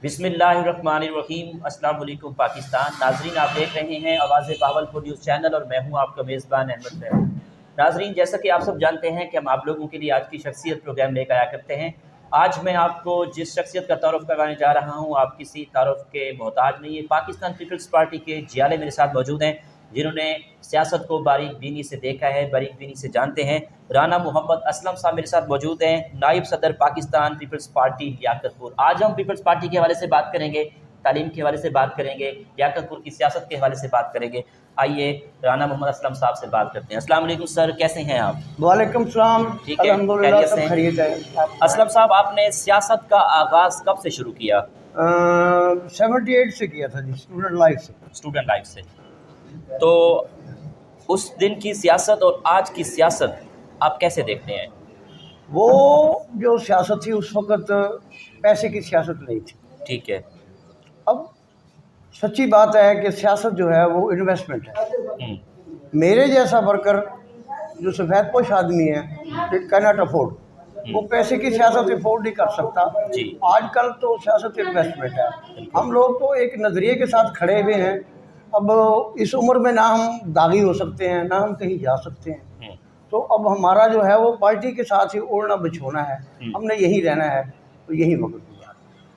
बिस्मिल्लाहिर्रहमानिर्रहीम। अस्सलाम वालेकुम पाकिस्तान। नाजरीन, आप देख रहे हैं आवाज़ बावलपुर न्यूज़ चैनल और मैं हूं आपका मेज़बान अहमद फैज। नाजरीन, जैसा कि आप सब जानते हैं कि हम आप लोगों के लिए आज की शख्सियत प्रोग्राम लेकर आया करते हैं। आज मैं आपको जिस शख्सियत का तारुफ करवाने जा रहा हूँ, आप किसी तारुफ के मोहताज नहीं है। पाकिस्तान पीपल्स पार्टी के जियाले मेरे साथ मौजूद हैं, जिन्होंने सियासत को बारीक बीनी से देखा है, बारीक बीनी से जानते हैं। राना मोहम्मद असलम साहब मेरे साथ मौजूद हैं, नायब सदर पाकिस्तान पीपल्स पार्टी लियाकतपुर। आज हम पीपल्स पार्टी के हवाले से बात करेंगे, तालीम के हवाले से बात करेंगे, लियाकतपुर की सियासत के हवाले से बात करेंगे। आइए राना मोहम्मद असलम साहब से बात करते हैं। अस्सलाम वालेकुम सर, कैसे हैं आप? वालेकुम सलाम। ठीक है, अल्हम्दुलिल्लाह, खैरियत सब से? खैरियत है। असलम साहब, आपने सियासत का आगाज़ कब से शुरू किया? 78 से किया था जी, स्टूडेंट लाइफ से। स्टूडेंट लाइफ से। तो उस दिन की सियासत और आज की सियासत आप कैसे देखते हैं? वो जो सियासत थी उस वक्त पैसे की सियासत नहीं थी। ठीक है। अब सच्ची बात है कि सियासत जो है वो इन्वेस्टमेंट है। मेरे जैसा वर्कर जो सफ़ेद पोश आदमी है, इट कैन नॉट अफोर्ड, वो पैसे की सियासत अफोर्ड नहीं कर सकता जी। आजकल तो सियासत इन्वेस्टमेंट है। हम लोग तो एक नज़रिए के साथ खड़े हुए हैं। अब इस उम्र में ना हम दागी हो सकते हैं, ना हम कहीं जा सकते हैं। तो अब हमारा जो है वो पार्टी के साथ ही ओढ़ना बिछोना है, हमने यही रहना है, तो यही वक्त।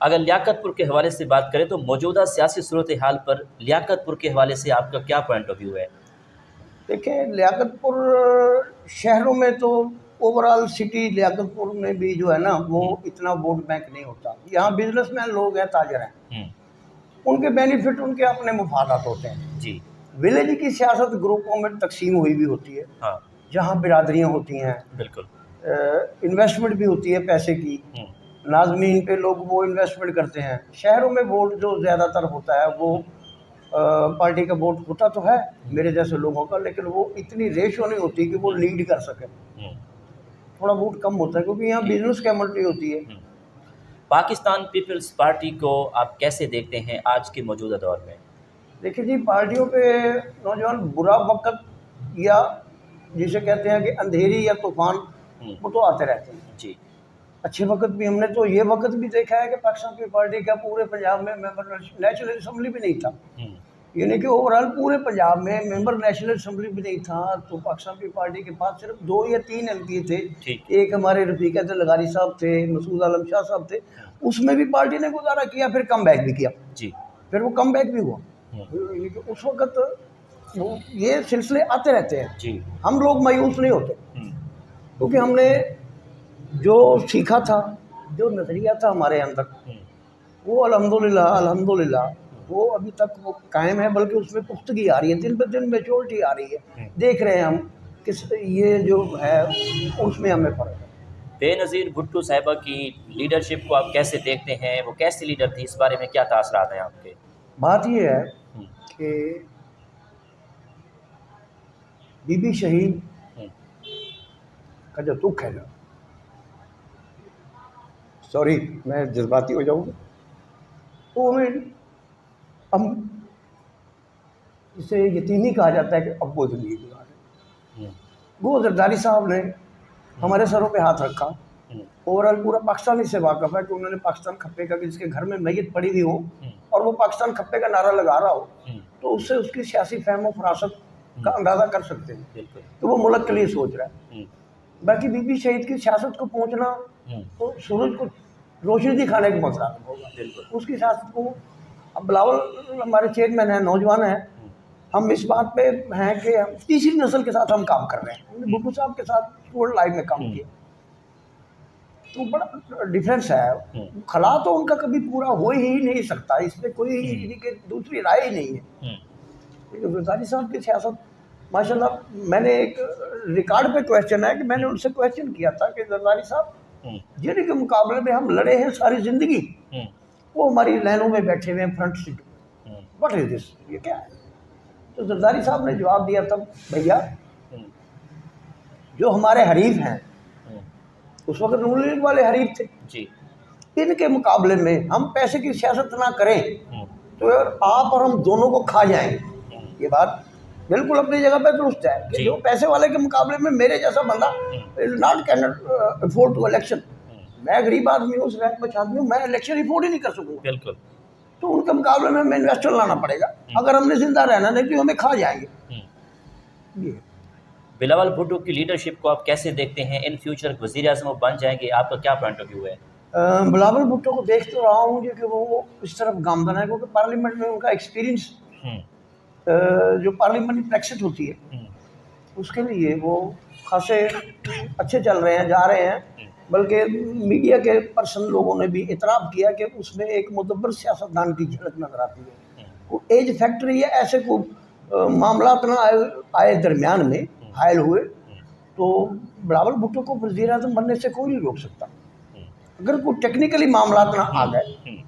अगर लियाकतपुर के हवाले से बात करें तो मौजूदा सियासी सूरत हाल पर लियाकतपुर के हवाले से आपका क्या पॉइंट ऑफ व्यू है? देखिए, लियाकतपुर शहरों में तो ओवरऑल सिटी लियाकतपुर में भी जो है ना वो इतना वोट बैंक नहीं होता। यहाँ बिजनेसमैन लोग हैं, ताजर हैं, उनके बेनिफिट उनके अपने मुफादात होते हैं जी। विलेज की सियासत ग्रुपों में तकसीम हुई भी होती है। हाँ, जहाँ बिरादरियाँ होती हैं, बिल्कुल। इन्वेस्टमेंट भी होती है पैसे की, नाज़मीन पे लोग वो इन्वेस्टमेंट करते हैं। शहरों में वोट जो ज़्यादातर होता है वो पार्टी का वोट होता तो है मेरे जैसे लोगों का, लेकिन वो इतनी रेशो नहीं होती कि वो लीड कर सके। थोड़ा वोट कम होता है क्योंकि यहाँ बिजनेस कम्युनिटी होती है। पाकिस्तान पीपल्स पार्टी को आप कैसे देखते हैं आज के मौजूदा दौर में? देखिए जी, पार्टियों पे नौजवान बुरा वक्त या जिसे कहते हैं कि अंधेरी या तूफान, वो तो आते रहते हैं जी। अच्छे वक्त भी। हमने तो ये वक्त भी देखा है कि पाकिस्तान की पार्टी का पूरे पंजाब में मेंबर नेशनल असम्बली भी नहीं था, यानी कि ओवरऑल पूरे पंजाब में मेंबर नेशनल असम्बली भी नहीं था। तो पाकिस्तान की पार्टी के पास सिर्फ 2 या 3 MP थे। एक हमारे रफीकत लगारी साहब थे, मसूद आलम शाह साहब थे, उसमें भी पार्टी ने गुजारा किया, फिर कम बैक भी किया जी, फिर वो कम बैक भी हुआ। उस वक्त वो ये सिलसिले आते रहते हैं जी। हम लोग मायूस नहीं होते क्योंकि हमने जो सीखा था, जो नज़रिया था हमारे अंदर, वो अल्हम्दुलिल्लाह वो अभी तक वो कायम है, बल्कि उसमें पुख्तगी आ रही है, दिन ब दिन मैच्योरिटी आ रही है। देख रहे हैं हम किस ये जो है उसमें हमें फ़र्क है। बेनज़ीर भुट्टो साहिबा की लीडरशिप को आप कैसे देखते हैं? वो कैसी लीडर थी, इस बारे में क्या तासरात हैं आपके? बात ये है कि बीबी शहीद का जो दुख है ना, सॉरी मैं जज्बाती हो जाऊँगा, तो हमें हम इसे यकीनी कहा जाता है कि अब वो ज़िंदगी गुजारे। वो जरदारी साहब ने हमारे सरों पे हाथ रखा। ओवरऑल पूरा पाकिस्तान इससे वाकफ़ है कि उन्होंने पाकिस्तान खप्पे का, जिसके घर में मैयत पड़ी हुई हो और वो पाकिस्तान खप्पे का नारा लगा रहा हो, तो उससे उसकी सियासी फहम और फरासत का अंदाज़ा कर सकते हैं तो वो मुल्क के लिए सोच रहा है। बाकी बीबी शहीद की सियासत को पहुँचना तो सूरज को रोशनी दिखाने का मसला होगा, उसकी सियासत को। अब बिलावल हमारे चेयरमैन हैं, नौजवान हैं, हम इस बात पे हैं कि हम तीसरी नस्ल के साथ हम काम कर रहे हैं। हमने भुट्टो साहब के साथ स्टूडेंट लाइफ में काम किया, तो बड़ा डिफरेंस है। खला तो उनका कभी पूरा हो ही नहीं सकता, इसमें कोई दूसरी राय ही नहीं है। लेकिन जरदारी साहब की सियासत माशाल्लाह, मैंने एक रिकॉर्ड पे क्वेश्चन है कि मैंने उनसे क्वेश्चन किया था कि जरदारी साहब, जिनके मुकाबले में हम लड़े हैं सारी ज़िंदगी, वो हमारी लाइनों में बैठे हुए हैं front seat, what is this, ये क्या है? तो जरदारी साहब ने जवाब दिया था, भैया जो हमारे हरीफ हैं, उस वक्त नून लीग वाले हरीफ थे जी, इनके मुकाबले में हम पैसे की सियासत ना करें तो यार आप और हम दोनों को खा जाएंगे। ये बात बिल्कुल अपनी जगह पे दुरुस्त है कि जो पैसे वाले के मुकाबले में मेरे जैसा बंदा not can not afford to election, मैं गरीब आदमी हूँ, उस रैंक में आदमी हूँ, मैं इलेक्शन रिपोर्ट ही नहीं कर सकूँगा। बिल्कुल। तो उनके मुकाबले में हमें इन्वेस्टर लाना पड़ेगा अगर हमने जिंदा रहना, नहीं तो हमें खा जाएंगे। ये बिलावल भुट्टो की लीडरशिप को आप कैसे देखते हैं? इन फ्यूचर वज़ीर आज़म वो बन जाएंगे, आपका क्या पॉइंट ऑफ व्यू है? बिलावल भुट्टो को देख तो रहा हूँ कि वो इस तरफ गामदन है, क्योंकि पार्लियामेंट में उनका एक्सपीरियंस, जो पार्लियामेंट प्रैक्टिस होती है उसके लिए वो खासे अच्छे चल रहे हैं, जा रहे हैं। बल्कि मीडिया के पर्सन लोगों ने भी इतराफ़ किया कि उसमें एक मुदब्बर सियासतदान की झलक नजर आती है। वो एज फैक्टर या ऐसे को मामला ना आए दरमियान में हायल हुए, तो बिलावल भुट्टो को वज़ीर आज़म बनने से कोई नहीं रोक सकता। अगर कोई टेक्निकली मामला ना आ गए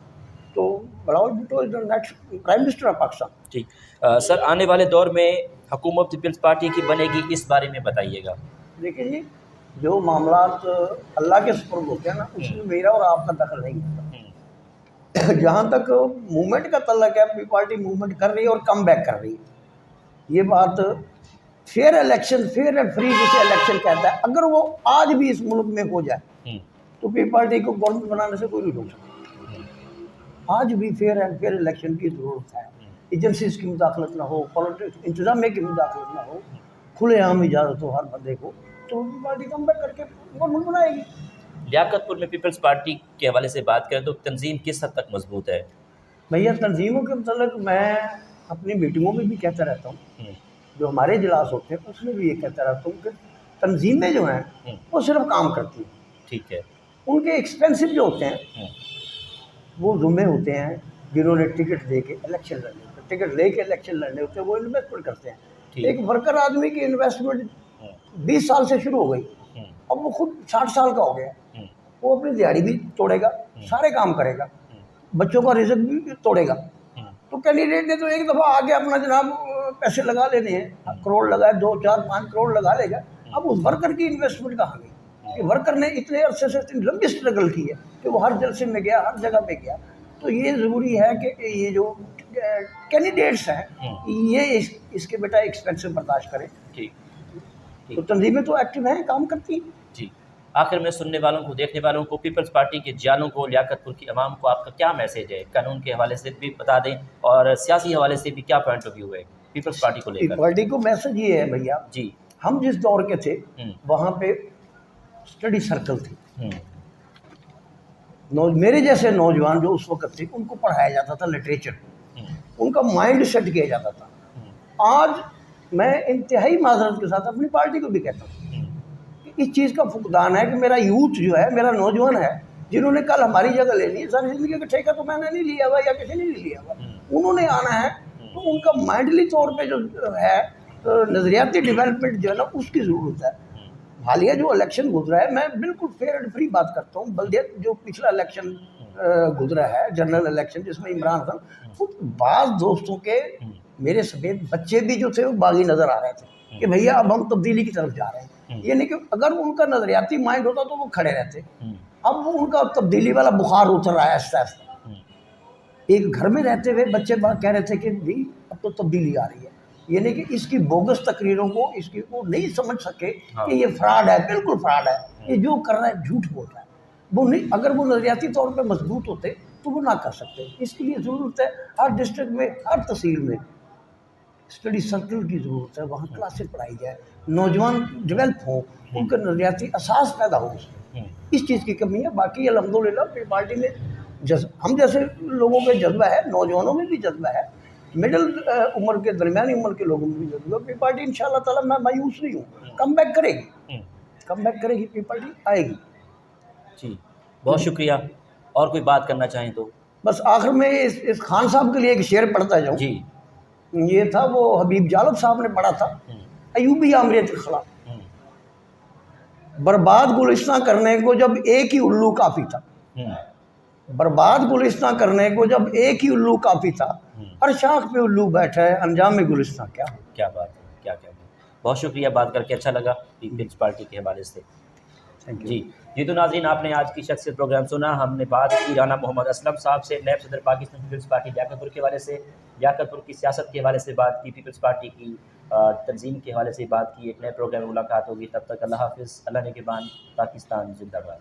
तो Bilawal Bhutto is the next prime minister of Pakistan. ठीक। सर, आने वाले दौर में हुकूमत पीपल्स पार्टी की बनेगी, इस बारे में बताइएगा। देखिए जी, जो मामला अल्लाह के सुपुर्द होते हैं ना, उसमें मेरा और आपका दखल नहीं होता। जहाँ तक मूवमेंट का तल्लक है, पीपल्स पार्टी मूवमेंट कर रही है और कम बैक कर रही है। ये बात fair election, fair and free जिसे इलेक्शन कहता है, अगर वो आज भी इस मुल्क में हो जाए तो पीपल्स पार्टी को गवर्नमेंट बनाने से कोई नहीं रोक सकता। आज भी फेयर एंड फेयर इलेक्शन की ज़रूरत है। एजेंसीज की मुदाखलत ना हो, पॉलिटिक्स इंतजामिया की मुदाखलत ना हो, खुलेआम इजाज़त हो हर बंदे को, तो पार्टी कम बैक करके गवर्नमेंट बनाएगी। लियाकतपुर में पीपल्स पार्टी के हवाले से बात करें तो तंजीम किस हद तक मजबूत है? भैया, तंजीमों के मतलब मैं अपनी मीटिंगों में भी कहता रहता हूँ, जो हमारे इजलास होते हैं उसमें भी ये कहता रहता हूँ कि तंजीमें जो हैं वो सिर्फ काम करती हैं। ठीक है। उनके एक्सपेंसिव जो होते हैं वो जुम्मे होते हैं, जिन्होंने टिकट दे के इलेक्शन लड़ने, टिकट ले के इलेक्शन लड़ने होते हैं, वो इन्वेस्टमेंट करते हैं। एक वर्कर आदमी की इन्वेस्टमेंट 20 साल से शुरू हो गई, अब वो खुद 60 साल का हो गया, वो अपनी दिहाड़ी भी तोड़ेगा, सारे काम करेगा, बच्चों का रिजक भी तोड़ेगा। तो कैंडिडेट ने तो एक दफ़ा आके अपना जनाब पैसे लगा लेने हैं, करोड़ लगाए, 2, 4, 5 करोड़ लगा लेगा। अब उस वर्कर की इन्वेस्टमेंट कहाँ गई? कि वर्कर ने इतने अरसे से इतनी लंबी स्ट्रगल की है कि वो हर जलसे में गया, हर जगह पे गया। तो ये ज़रूरी है कि ये जो कैंडिडेट्स हैं ये इसके बेटा एक्सपेंसिव बर्दाश्त करें। तो तंजीमें तो एक्टिव हैं, काम करती हैं। जी, आखिर में सुनने वालों को, देखने वालों को, पीपल्स पार्टी के जालों को, लियाकतपुर की आवाम को आपका क्या मैसेज है? कानून के हवाले से भी बता दें और सियासी हवाले से भी क्या पॉइंट ऑफ व्यू है पीपल्स पार्टी को लेकर? पार्टी को मैसेज ये है भैया जी, हम जिस दौर के थे वहाँ पे स्टडी सर्कल थी, मेरे जैसे नौजवान जो उस वक्त थे उनको पढ़ाया जाता था लिटरेचर, उनका माइंड सेट किया जाता था। आज मैं इंतहाई माजरत के साथ अपनी पार्टी को भी कहता हूँ कि इस चीज़ का फुकदान है कि मेरा यूथ जो है, मेरा नौजवान है, जिन्होंने कल हमारी जगह लेनी है, सारी ज़िंदगी का ठेका तो मैंने नहीं लिया हुआ या किसी ने नहीं लिया हुआ, उन्होंने आना है। तो उनका माइंडली तौर पे जो है नज़रियाती डेवलपमेंट जो है ना, उसकी ज़रूरत है। हालिया जो इलेक्शन गुजरा है, मैं बिल्कुल फेयर एंड फ्री बात करता हूँ। बल्दियत जो पिछला इलेक्शन गुजरा है, जनरल इलेक्शन, जिसमें इमरान खान, तो बाज़ दोस्तों के मेरे समेत बच्चे भी जो थे वो बागी नज़र आ रहे थे कि भैया अब हम तब्दीली की तरफ जा रहे हैं। ये नहीं कि अगर उनका नज़रियाती माइंड होता तो वो खड़े रहते, अब वो उनका तब्दीली वाला बुखार उतर रहा है आहिस्ता आहिस्ता। एक घर में रहते हुए बच्चे कह रहे थे कि भाई अब तो तब्दीली आ रही है। ये नहीं कि इसकी बोगस तकरीरों को इसकी वो नहीं समझ सके कि ये फ्रॉड है, बिल्कुल फ्रॉड है, ये जो कर रहा है झूठ बोल रहा है। वो नहीं, अगर वो नज़रियाती तौर पे मजबूत होते तो वो ना कर सकते। इसके लिए ज़रूरत है हर डिस्ट्रिक्ट में, हर तहसील में स्टडी सर्कल की ज़रूरत है, वहाँ क्लासेस पढ़ाई जाए, नौजवान डेवलप हो, उनका नज़रियाती असास पैदा हो। इस चीज़ की कमी है। बाकी अल्हम्दुलिल्लाह पार्टी में हम जैसे लोगों में जज्बा है, नौजवानों में भी जज्बा है, मिडिल उम्र के, दरमियानी उम्र के लोगों में भी जज्बा है। पार्टी इंशाल्लाह ताला, मैं मायूस नहीं हूँ, कम बैक करेगी, कम बैक करेगी, पार्टी आएगी। जी, बहुत शुक्रिया। और कोई बात करना चाहें तो? बस आखिर में इस खान साहब के लिए एक शेर पढ़ता जाऊँ जी। ये था, वो हबीब जालब साहब ने पढ़ा था, अयूबी आमरियत के खिलाफ, बर्बाद गुलिस्तां करने को जब एक ही उल्लू काफ़ी था, बर्बाद गुलिस्तां करने को जब एक ही उल्लू काफ़ी था, हर शाख पे उल्लू बैठा है, अंजाम में गुलिस्तां क्या। क्या बात है, क्या क्या बात। बहुत शुक्रिया, बात करके अच्छा लगा पीपल्स पार्टी के हवाले से। जी तो नाज़रीन, आपने आज की शख्सियत प्रोग्राम सुना। हमने बात की राना मोहम्मद असलम साहब से, नायब सदर पाकिस्तान पीपल्स पार्टी लियाकतपुर के हवाले से, लियाकतपुर की सियासत के हवाले से बात की, पीपल्स पार्टी की तंजीम के हवाले से बात की। एक नए प्रोग्राम में मुलाकात होगी, तब तक अल्लाह हाफ़िज़, अल्लाह निगहबान, पाकिस्तान जिंदाबाद।